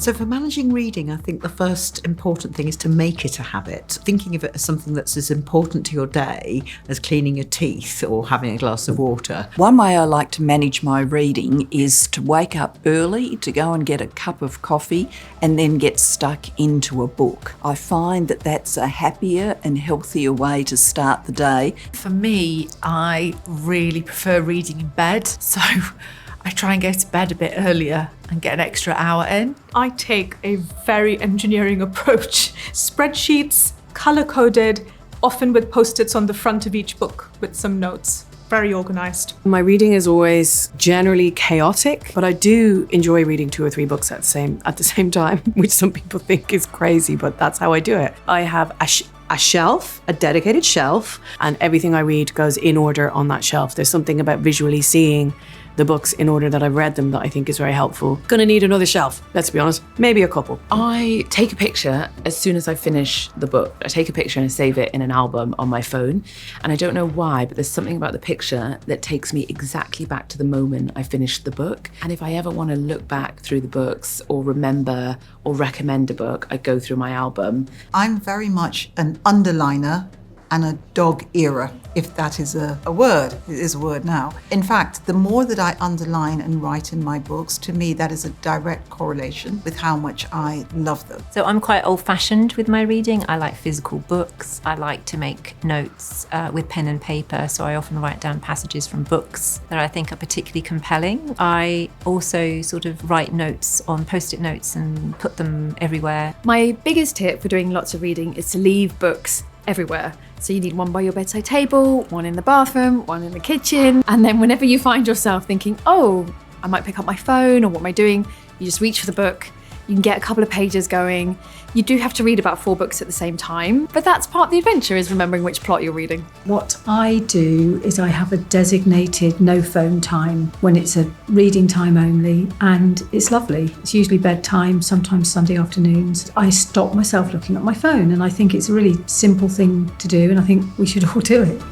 So for managing reading, I think the first important thing is to make it a habit. Thinking of it as something that's as important to your day as cleaning your teeth or having a glass of water. One way I like to manage my reading is to wake up early, to go and get a cup of coffee and then get stuck into a book. I find that that's a happier and healthier way to start the day. For me, I really prefer reading in bed, so I try and go to bed a bit earlier and get an extra hour in. I take a very engineering approach. Spreadsheets, color-coded, often with Post-its on the front of each book with some notes. Very organized. My reading is always generally chaotic, but I do enjoy reading 2 or 3 books at the same time, which some people think is crazy, but that's how I do it. I have a shelf, a dedicated shelf, and everything I read goes in order on that shelf. There's something about visually seeing the books in order that I've read them that I think is very helpful. Gonna need another shelf, let's be honest, maybe a couple. I take a picture as soon as I finish the book. I take a picture and I save it in an album on my phone. And I don't know why, but there's something about the picture that takes me exactly back to the moment I finished the book. And if I ever want to look back through the books or remember or recommend a book, I go through my album. I'm very much an underliner and a dog era, if that is a word. It is a word now. In fact, the more that I underline and write in my books, to me, that is a direct correlation with how much I love them. So I'm quite old-fashioned with my reading. I like physical books. I like to make notes with pen and paper, so I often write down passages from books that I think are particularly compelling. I also sort of write notes on Post-it notes and put them everywhere. My biggest tip for doing lots of reading is to leave books everywhere. So you need one by your bedside table, one in the bathroom, one in the kitchen. And then whenever you find yourself thinking, oh, I might pick up my phone or what am I doing? You just reach for the book. You can get a couple of pages going. You do have to read about 4 books at the same time, but that's part of the adventure, is remembering which plot you're reading. What I do is I have a designated no phone time when it's a reading time only, and it's lovely. It's usually bedtime, sometimes Sunday afternoons. I stop myself looking at my phone, and I think it's a really simple thing to do, and I think we should all do it.